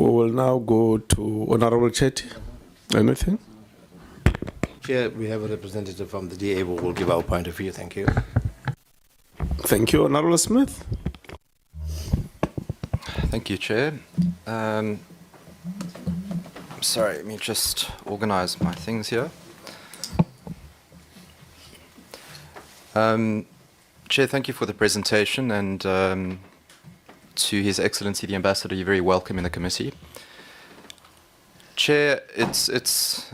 will now go to Honorable Chetty. Anything? Chair, we have a representative from the DA who will give our point of view. Thank you. Thank you, Honorable Smith. Thank you, Chair. Sorry, let me just organize my things here. Chair, thank you for the presentation, and to His Excellency the Ambassador, you're very welcome in the committee. Chair,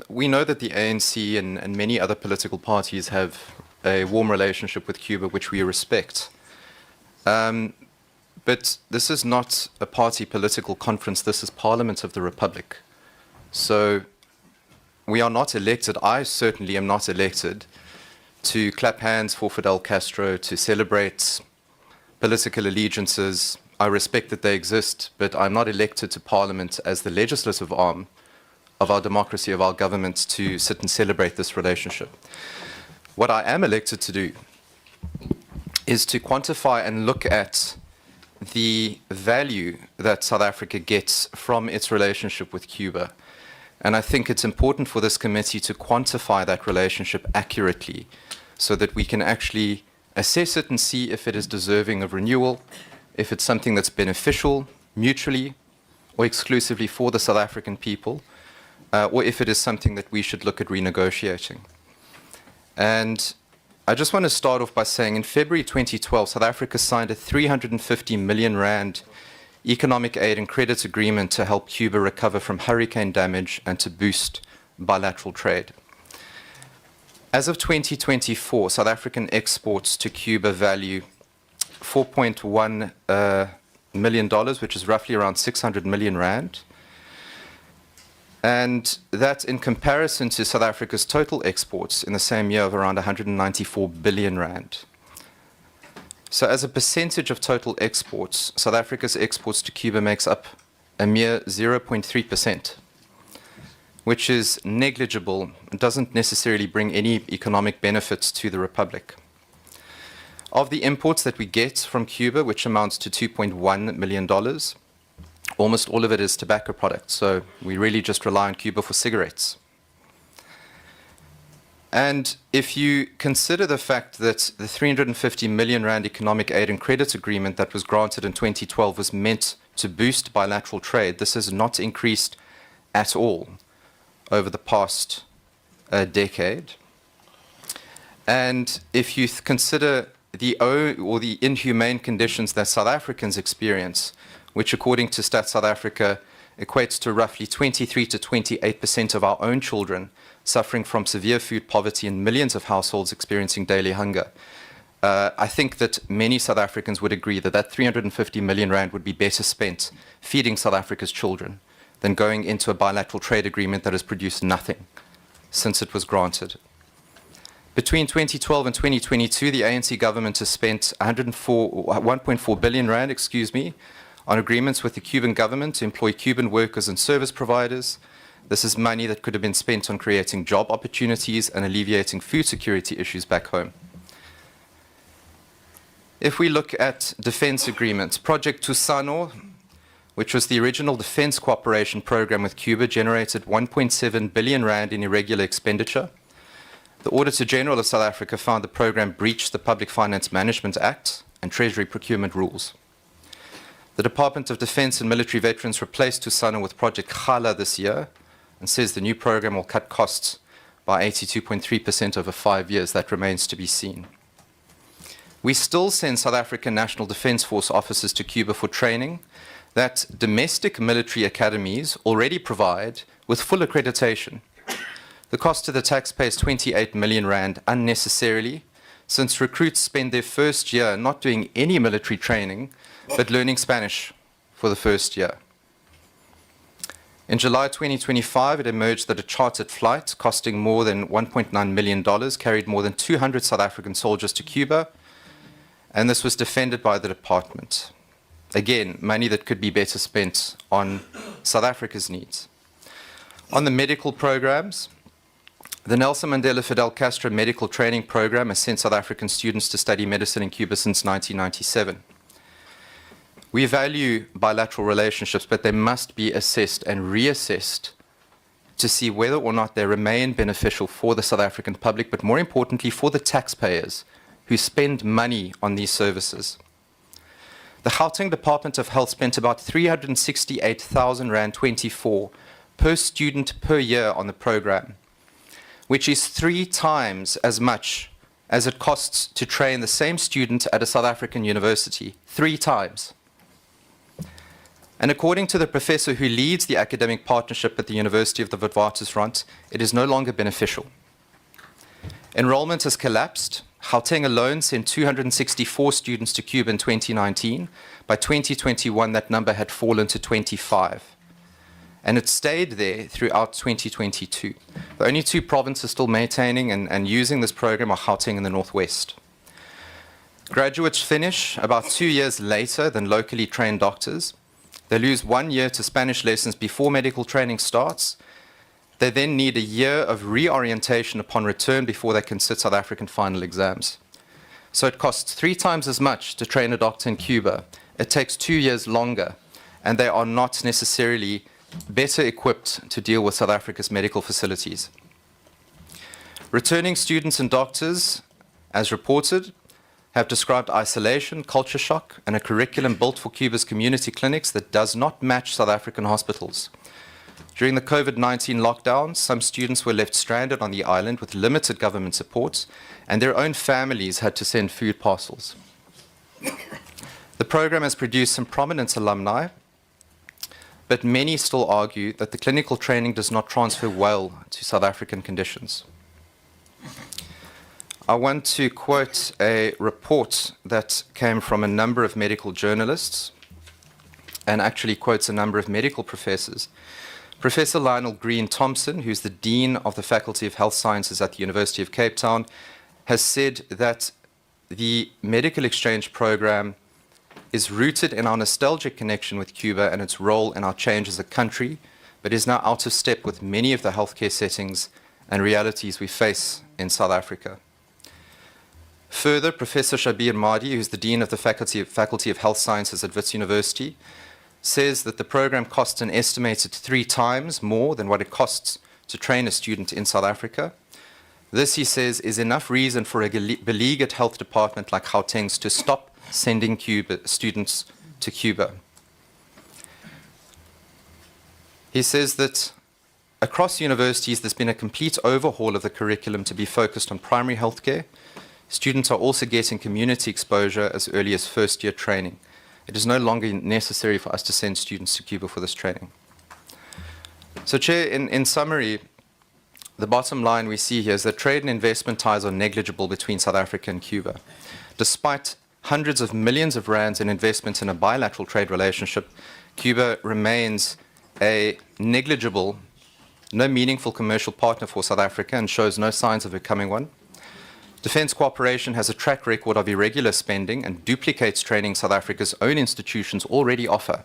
we know that the ANC and many other political parties have a warm relationship with Cuba, which we respect. But this is not a party political conference, this is Parliament of the Republic. So we are not elected, I certainly am not elected, to clap hands for Fidel Castro, to celebrate political allegiances. I respect that they exist, but I'm not elected to Parliament as the legislative arm of our democracy, of our government, to sit and celebrate this relationship. What I am elected to do is to quantify and look at the value that South Africa gets from its relationship with Cuba. And I think it's important for this committee to quantify that relationship accurately so that we can actually assess it and see if it is deserving of renewal, if it's something that's beneficial, mutually, or exclusively for the South African people, or if it is something that we should look at renegotiating. And I just want to start off by saying in February 2012, South Africa signed a 350 million rand economic aid and credit agreement to help Cuba recover from hurricane damage and to boost bilateral trade. As of 2024, South African exports to Cuba value $4.1 million, which is roughly around 600 million rand. And that in comparison to South Africa's total exports in the same year of around 194 billion rand. So as a percentage of total exports, South Africa's exports to Cuba makes up a mere 0.3%, which is negligible and doesn't necessarily bring any economic benefits to the Republic. Of the imports that we get from Cuba, which amounts to $2.1 million, almost all of it is tobacco products, so we really just rely on Cuba for cigarettes. And if you consider the fact that the 350 million rand economic aid and credit agreement that was granted in 2012 was meant to boost bilateral trade, this has not increased at all over the past decade. And if you consider the inhumane conditions that South Africans experience, which according to Stats South Africa equates to roughly 23 to 28% of our own children suffering from severe food poverty and millions of households experiencing daily hunger. I think that many South Africans would agree that that 350 million rand would be better spent feeding South Africa's children than going into a bilateral trade agreement that has produced nothing since it was granted. Between 2012 and 2022, the ANC government has spent 1.4 billion rand, on agreements with the Cuban government to employ Cuban workers and service providers. This is money that could have been spent on creating job opportunities and alleviating food security issues back home. If we look at defense agreements, Project Thusano, which was the original defense cooperation program with Cuba, generated 1.7 billion rand in irregular expenditure. The Auditor General of South Africa found the program breached the Public Finance Management Act and Treasury procurement rules. The Department of Defense and Military Veterans replaced Thusano with Project Chabala this year and says the new program will cut costs by 82.3% over 5 years. That remains to be seen. We still send South African National Defense Force officers to Cuba for training that domestic military academies already provide with full accreditation. The cost to the taxpayer is 28 million rand unnecessarily, since recruits spend their first year not doing any military training, but learning Spanish for the first year. In July 2025, it emerged that a chartered flight costing more than $1.9 million carried more than 200 South African soldiers to Cuba, and this was defended by the department. Again, money that could be better spent on South Africa's needs. On the medical programs, the Nelson Mandela Fidel Castro Medical Training Program has sent South African students to study medicine in Cuba since 1997. We value bilateral relationships, but they must be assessed and reassessed to see whether or not they remain beneficial for the South African public, but more importantly for the taxpayers who spend money on these services. The Gauteng Department of Health spent about 368,000 Rand 24 per student per year on the program, which is 3 times as much as it costs to train the same student at a South African university. 3 times. And according to the professor who leads the academic partnership at the University of the Witwatersrand, it is no longer beneficial. Enrollment has collapsed. Gauteng alone sent 264 students to Cuba in 2019. By 2021, that number had fallen to 25. And it stayed there throughout 2022. The only 2 provinces still maintaining and using this program are Gauteng and the Northwest. Graduates finish about 2 years later than locally trained doctors. They lose 1 year to Spanish lessons before medical training starts. They then need a year of reorientation upon return before they can sit South African final exams. So it costs 3 times as much to train a doctor in Cuba. It takes 2 years longer, and they are not necessarily better equipped to deal with South Africa's medical facilities. Returning students and doctors, as reported, have described isolation, culture shock, and a curriculum built for Cuba's community clinics that does not match South African hospitals. During the COVID-19 lockdown, some students were left stranded on the island with limited government support, and their own families had to send food parcels. The program has produced some prominent alumni, but many still argue that the clinical training does not transfer well to South African conditions. I want to quote a report that came from a number of medical journalists and actually quotes a number of medical professors. Professor Lionel Green Thompson, who's the Dean of the Faculty of Health Sciences at the University of Cape Town, has said that the medical exchange program is rooted in our nostalgic connection with Cuba and its role in our change as a country, but is now out of step with many of the healthcare settings and realities we face in South Africa. Further, Professor Shabir Mahdi, who's the Dean of the Faculty of Health Sciences at Wits University, says that the program costs an estimated 3 times more than what it costs to train a student in South Africa. This, he says, is enough reason for a beleaguered health department like Gauteng's to stop sending students to Cuba. He says that across universities there's been a complete overhaul of the curriculum to be focused on primary healthcare. Students are also getting community exposure as early as first-year training. It is no longer necessary for us to send students to Cuba for this training. So, Chair, in summary, the bottom line we see here is that trade and investment ties are negligible between South Africa and Cuba. Despite hundreds of millions of rands in investments in a bilateral trade relationship, Cuba remains a negligible, no meaningful commercial partner for South Africa and shows no signs of becoming one. Defence cooperation has a track record of irregular spending and duplicates training South Africa's own institutions already offer.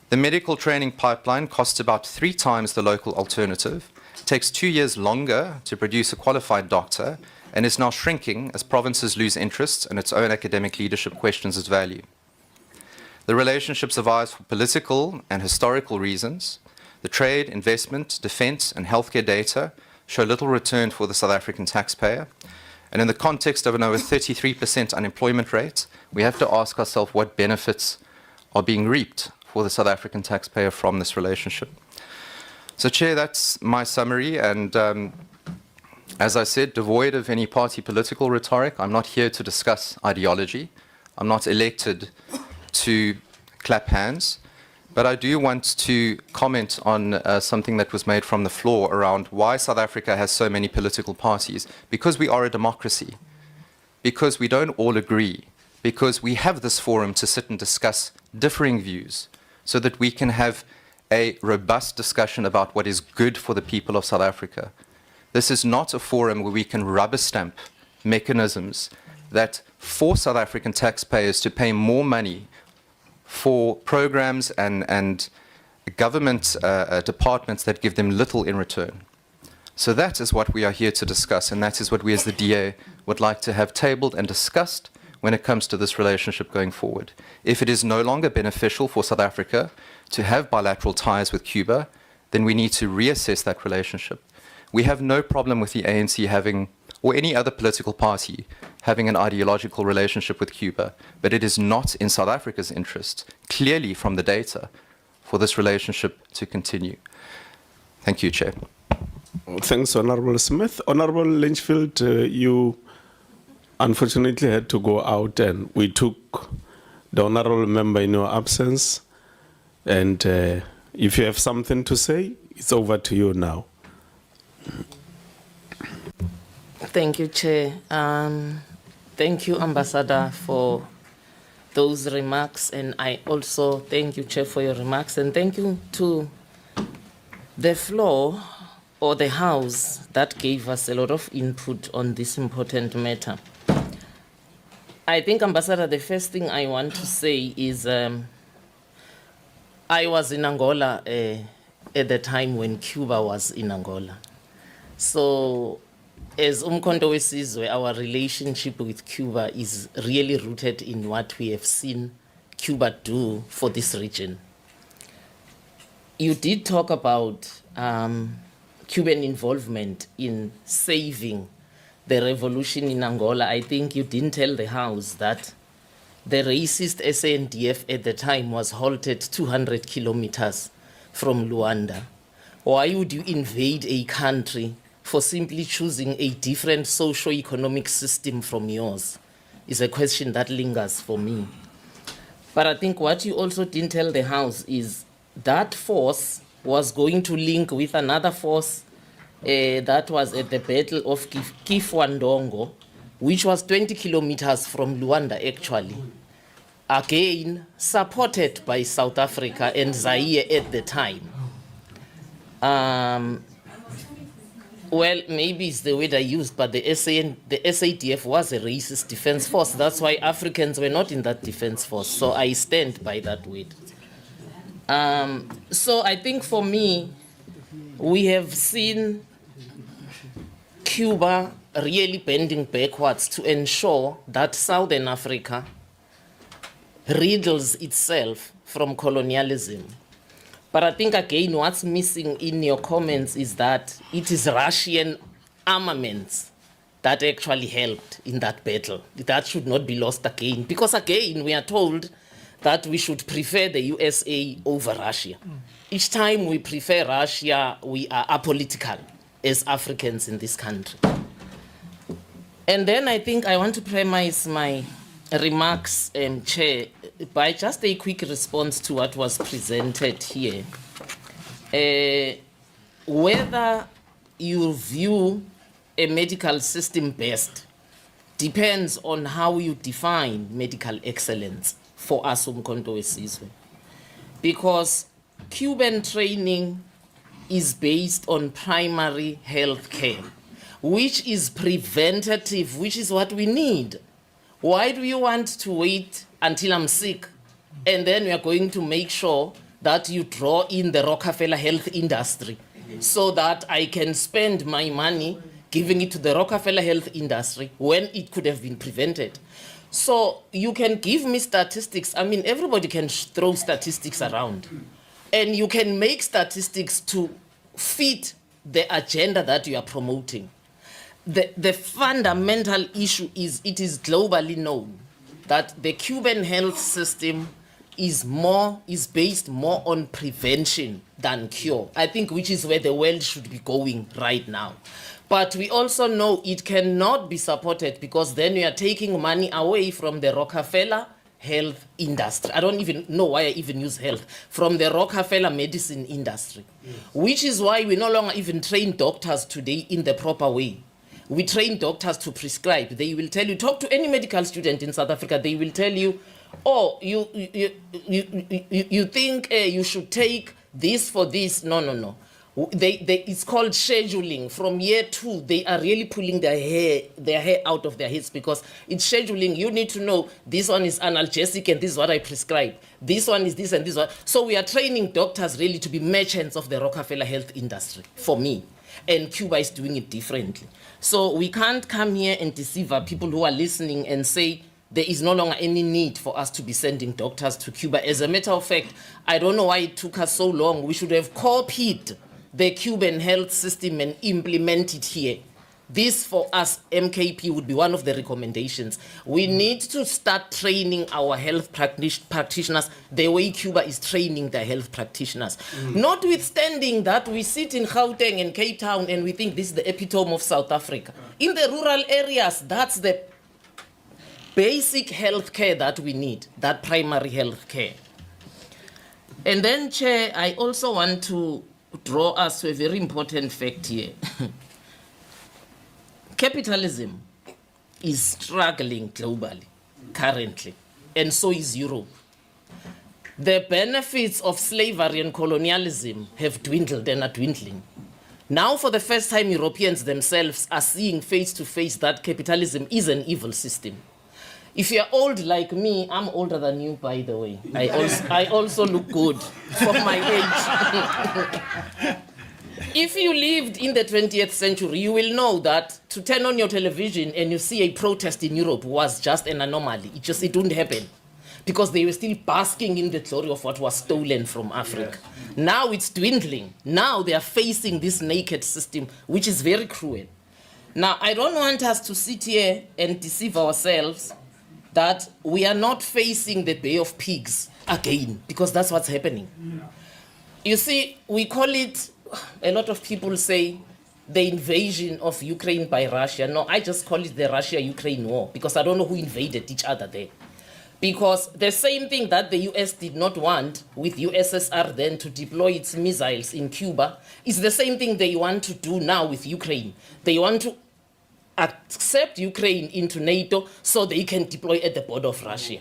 The medical training pipeline costs about 3 times the local alternative, takes 2 years longer to produce a qualified doctor, and is now shrinking as provinces lose interest and its own academic leadership questions its value. The relationship survives for political and historical reasons. The trade, investment, defence and healthcare data show little return for the South African taxpayer. And in the context of an over 33% unemployment rate, we have to ask ourselves what benefits are being reaped for the South African taxpayer from this relationship. So, Chair, that's my summary. And as I said, devoid of any party political rhetoric, I'm not here to discuss ideology. I'm not elected to clap hands. But I do want to comment on something that was made from the floor around why South Africa has so many political parties. Because we are a democracy, because we don't all agree, because we have this forum to sit and discuss differing views so that we can have a robust discussion about what is good for the people of South Africa. This is not a forum where we can rubber stamp mechanisms that force South African taxpayers to pay more money for programs and government departments that give them little in return. So that is what we are here to discuss, and that is what we as the DA would like to have tabled and discussed when it comes to this relationship going forward. If it is no longer beneficial for South Africa to have bilateral ties with Cuba, then we need to reassess that relationship. We have no problem with the ANC having, or any other political party, having an ideological relationship with Cuba, but it is not in South Africa's interest, clearly from the data, for this relationship to continue. Thank you, Chair. Thanks, Honorable Smith. Honorable Lynchfield, you unfortunately had to go out, and we took the honorable member in your absence. And if you have something to say, it's over to you now. Thank you, Chair. Thank you, Ambassador, for those remarks. And I also thank you, Chair, for your remarks. And thank you to the floor or the House that gave us a lot of input on this important matter. I think, Ambassador, the first thing I want to say is I was in Angola at the time when Cuba was in Angola. So, as Umkhonto Wesizwe, our relationship with Cuba is really rooted in what we have seen Cuba do for this region. You did talk about Cuban involvement in saving the revolution in Angola. I think you didn't tell the House that the racist SADF at the time was halted 200 kilometers from Luanda. Why would you invade a country for simply choosing a different socio-economic system from yours? Is a question that lingers for me. But I think what you also didn't tell the House is that force was going to link with another force that was at the Battle of Kifwandongo, which was 20 kilometers from Luanda, actually. Again, supported by South Africa and Zaire at the time. Well, maybe it's the word I used, but the SADF was a racist defense force. That's why Africans were not in that defense force. So I stand by that word. So I think for me, we have seen Cuba really bending backwards to ensure that Southern Africa riddles itself from colonialism. But I think, again, what's missing in your comments is that it is Russian armaments that actually helped in that battle. That should not be lost again. Because, again, we are told that we should prefer the USA over Russia. Each time we prefer Russia, we are apolitical as Africans in this country. And then I think I want to premise my remarks, Chair, by just a quick response to what was presented here. Whether you view a medical system best depends on how you define medical excellence for us, Umkhonto Wesizwe. Because Cuban training is based on primary health care, which is preventative, which is what we need. Why do you want to wait until I'm sick and then we are going to make sure that you draw in the Rockefeller health industry so that I can spend my money giving it to the Rockefeller health industry when it could have been prevented? So you can give me statistics. I mean, everybody can throw statistics around. And you can make statistics to fit the agenda that you are promoting. The fundamental issue is it is globally known that the Cuban health system is based more on prevention than cure, I think, which is where the world should be going right now. But we also know it cannot be supported because then we are taking money away from the Rockefeller health industry. I don't even know why I even use health. From the Rockefeller medicine industry, which is why we no longer even train doctors today in the proper way. We train doctors to prescribe. They will tell you, talk to any medical student in South Africa, they will tell you, oh, you think you should take this for this. No. It's called scheduling. From year 2, they are really pulling their hair out of their heads because it's scheduling. You need to know this one is analgesic and this is what I prescribe. This one is this and this one. So we are training doctors really to be merchants of the Rockefeller health industry, for me. And Cuba is doing it differently. So we can't come here and deceive our people who are listening and say there is no longer any need for us to be sending doctors to Cuba. As a matter of fact, I don't know why it took us so long. We should have copied the Cuban health system and implement it here. This, for us, MKP, would be one of the recommendations. We need to start training our health practitioners the way Cuba is training their health practitioners. Notwithstanding that, we sit in Gauteng and Cape Town and we think this is the epitome of South Africa. In the rural areas, that's the basic health care that we need, that primary health care. And then, Chair, I also want to draw us to a very important fact here. Capitalism is struggling globally currently, and so is Europe. The benefits of slavery and colonialism have dwindled and are dwindling. Now, for the first time, Europeans themselves are seeing face to face that capitalism is an evil system. If you're old like me, I'm older than you, by the way. I also look good for my age. If you lived in the 20th century, you will know that to turn on your television and you see a protest in Europe was just an anomaly. It didn't happen because they were still basking in the glory of what was stolen from Africa. Yes. Now it's dwindling. Now they are facing this naked system, which is very cruel. Now, I don't want us to sit here and deceive ourselves that we are not facing the Bay of Pigs again, because that's what's happening. You see, we call it, a lot of people say, the invasion of Ukraine by Russia. No, I just call it the Russia-Ukraine war, because I don't know who invaded each other there. Because the same thing that the US did not want with USSR then to deploy its missiles in Cuba is the same thing they want to do now with Ukraine. They want to accept Ukraine into NATO so they can deploy at the border of Russia.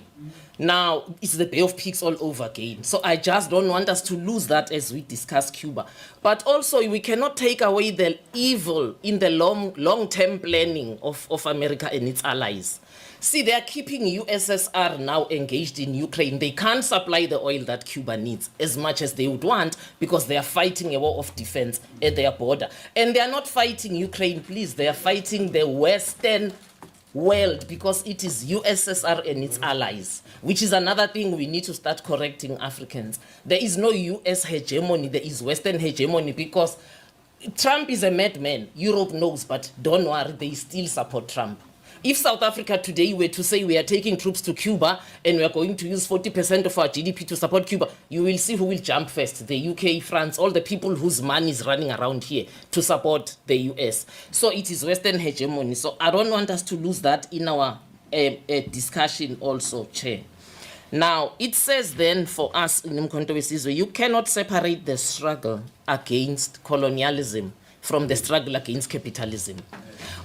Now, it's the Bay of Pigs all over again. So I just don't want us to lose that as we discuss Cuba. But also, we cannot take away the evil in the long-term planning of America and its allies. See, they are keeping USSR now engaged in Ukraine. They can't supply the oil that Cuba needs as much as they would want because they are fighting a war of defense at their border. And they are not fighting Ukraine, please. They are fighting the Western world because it is USSR and its allies, which is another thing we need to start correcting Africans. There is no US hegemony, there is Western hegemony because Trump is a madman. Europe knows, but don't worry, they still support Trump. If South Africa today were to say we are taking troops to Cuba and we are going to use 40% of our GDP to support Cuba, you will see who will jump first, the UK, France, all the people whose money is running around here to support the US. So it is Western hegemony. So I don't want us to lose that in our discussion also, Chair. Now, it says then for us in Umkhonto weSizwe, you cannot separate the struggle against colonialism from the struggle against capitalism,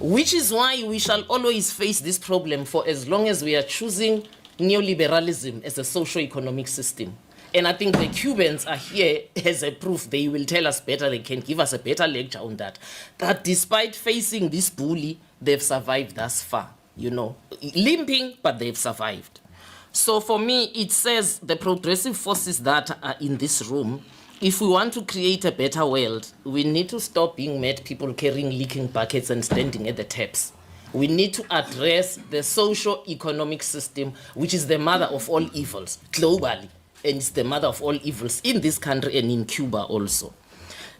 which is why we shall always face this problem for as long as we are choosing neoliberalism as a socio-economic system. And I think the Cubans are here as a proof. They will tell us better, they can give us a better lecture on that. That despite facing this bully, they've survived thus far, you know, limping, but they've survived. So for me, it says the progressive forces that are in this room, if we want to create a better world, we need to stop being mad people carrying leaking buckets and standing at the taps. We need to address the socio-economic system, which is the mother of all evils globally, and it's the mother of all evils in this country and in Cuba also.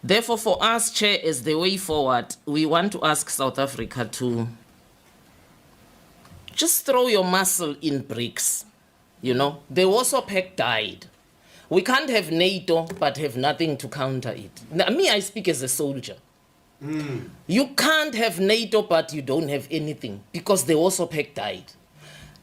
Therefore, for us, Chair, as the way forward, we want to ask South Africa to just throw your muscle in BRICS. You know, the Warsaw Pact died. We can't have NATO but have nothing to counter it. Now, me, I speak as a soldier. You can't have NATO but you don't have anything because the Warsaw Pact died.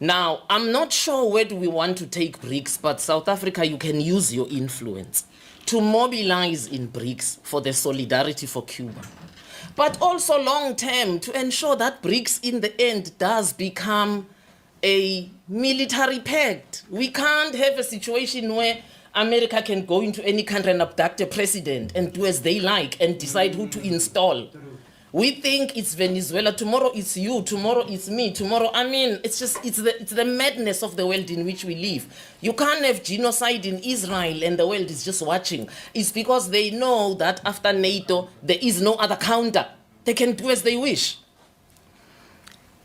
Now, I'm not sure where do we want to take BRICS, but South Africa, you can use your influence to mobilize in BRICS for the solidarity for Cuba. But also long term to ensure that BRICS in the end does become a military pact. We can't have a situation where America can go into any country and abduct a president and do as they like and decide who to install. We think it's Venezuela, tomorrow it's you, tomorrow it's me, tomorrow, I mean, it's the madness of the world in which we live. You can't have genocide in Israel and the world is just watching. It's because they know that after NATO, there is no other counter. They can do as they wish.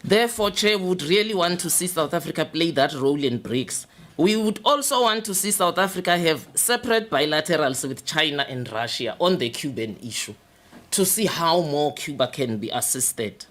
Therefore, Chair, we would really want to see South Africa play that role in BRICS. We would also want to see South Africa have separate bilaterals with China and Russia on the Cuban issue to see how more Cuba can be assisted.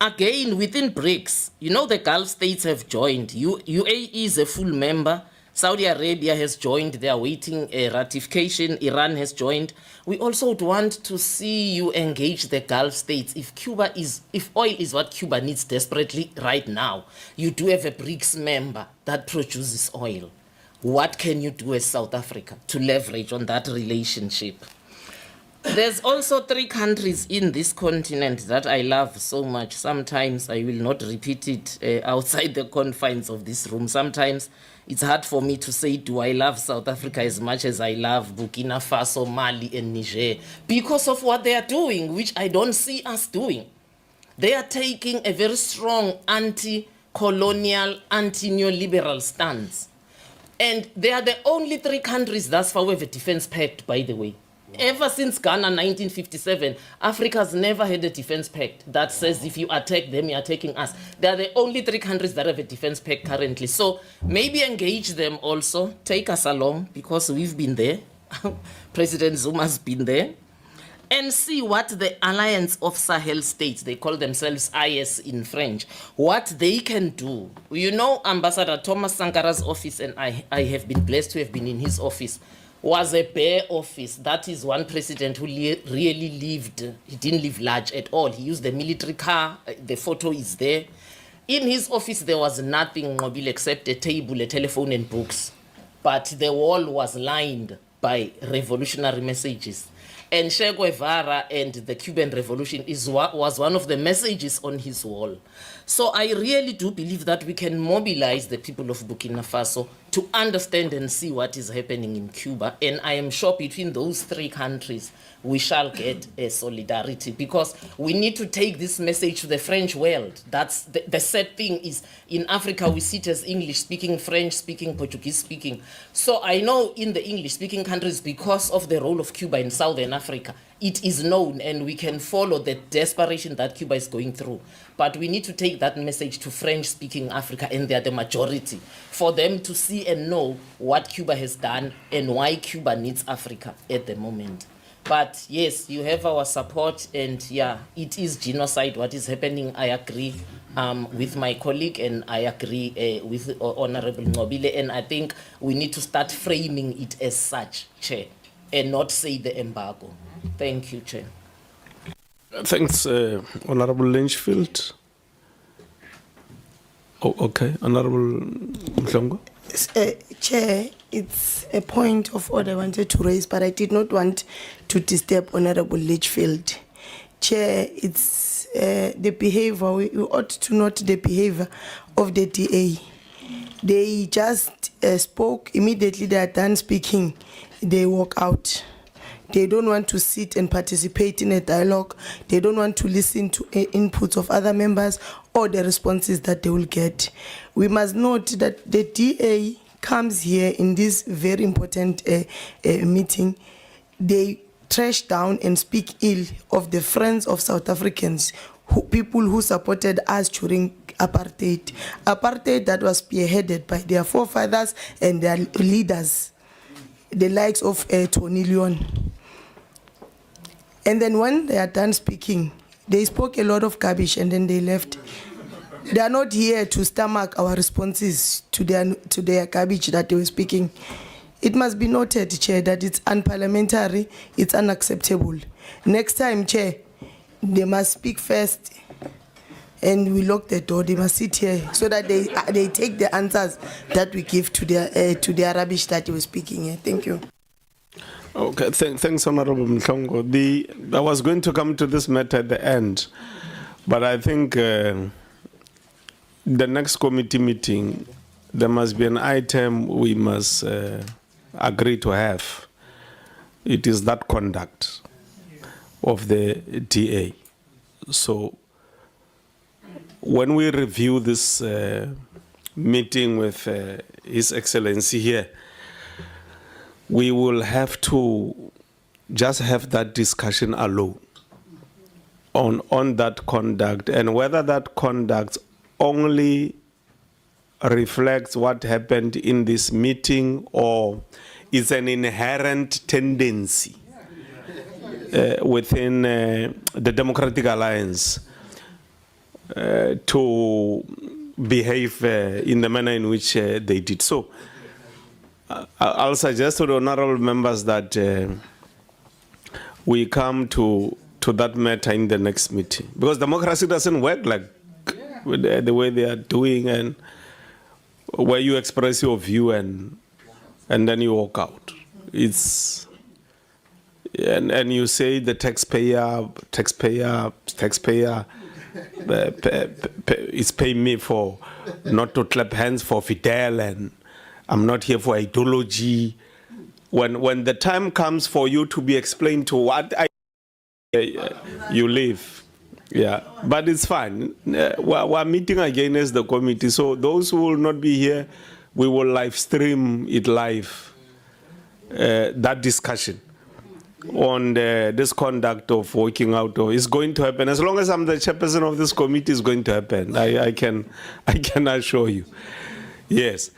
Again, within BRICS, you know the Gulf states have joined. UAE is a full member. Saudi Arabia has joined. They are waiting a ratification. Iran has joined. We also would want to see you engage the Gulf states. If oil is what Cuba needs desperately right now, you do have a BRICS member that produces oil. What can you do as South Africa to leverage on that relationship? There's also 3 countries in this continent that I love so much. Sometimes I will not repeat it outside the confines of this room. Sometimes it's hard for me to say, do I love South Africa as much as I love Burkina Faso, Mali, and Niger? Because of what they are doing, which I don't see us doing. They are taking a very strong anti-colonial, anti-neoliberal stance. And they are the only 3 countries thus far with a defense pact, by the way. Ever since Ghana 1957, Africa's never had a defense pact that says if you attack them, you're attacking us. They are the only 3 countries that have a defense pact currently. So maybe engage them also, take us along, because we've been there. President Zuma's been there. And see what the Alliance of Sahel States, they call themselves IS in French, what they can do. You know, Ambassador Thomas Sankara's office, and I have been blessed to have been in his office, was a bare office. That is one president who really lived, he didn't live large at all. He used the military car, the photo is there. In his office, there was nothing mobile except a table, a telephone, and books. But the wall was lined by revolutionary messages. And Che Guevara and the Cuban Revolution was one of the messages on his wall. So I really do believe that we can mobilize the people of Burkina Faso to understand and see what is happening in Cuba. And I am sure between those 3 countries, we shall get a solidarity, because we need to take this message to the French world. That's the sad thing is in Africa, we sit as English speaking, French speaking, Portuguese speaking. So I know in the English speaking countries, because of the role of Cuba in Southern Africa, it is known and we can follow the desperation that Cuba is going through. But we need to take that message to French-speaking Africa, and they are the majority, for them to see and know what Cuba has done and why Cuba needs Africa at the moment. But yes, you have our support, and yeah, it is genocide what is happening. I agree with my colleague, and I agree with Honorable Nobile, and I think we need to start framing it as such, Chair, and not say the embargo. Thank you, Chair. Thanks, Honorable Lynchfield. Oh, okay, Honorable Mhlongo. Chair, it's a point of order I wanted to raise, but I did not want to disturb Honorable Litchfield. Chair, it's the behavior, we ought to note the behavior of the DA. They just spoke, immediately they are done speaking, they walk out. They don't want to sit and participate in a dialogue. They don't want to listen to inputs of other members or the responses that they will get. We must note that the DA comes here in this very important meeting. They trash down and speak ill of the friends of South Africans, people who supported us during apartheid. Apartheid that was spearheaded by their forefathers and their leaders, the likes of Tony Leon. And then when they are done speaking, they spoke a lot of garbage and then they left. They are not here to stomach our responses to their garbage that they were speaking. It must be noted, Chair, that it's unparliamentary, it's unacceptable. Next time, Chair, they must speak first and we lock the door. They must sit here so that they take the answers that we give to their rubbish that they were speaking here. Thank you. Okay, thanks, Honorable Mhlongo. I was going to come to this matter at the end, but I think the next committee meeting, there must be an item we must agree to have. It is that conduct of the DA. So when we review this meeting with His Excellency here, we will have to just have that discussion alone on that conduct, and whether that conduct only reflects what happened in this meeting or is an inherent tendency within the Democratic Alliance to behave in the manner in which they did. So I'll suggest to the honorable members that we come to that matter in the next meeting, because democracy doesn't work like with the way they are doing, and where you express your view and then you walk out. It's and you say the taxpayer is paying me for not to clap hands for Fidel, and I'm not here for ideology. When the time comes for you to be explained to what you leave. Yeah, but it's fine. We're meeting again as the committee, so those who will not be here, we will live stream it live, that discussion on this conduct of working out. Is going to happen. As long as I'm the chairperson of this committee, it's going to happen. I can assure you. Yes.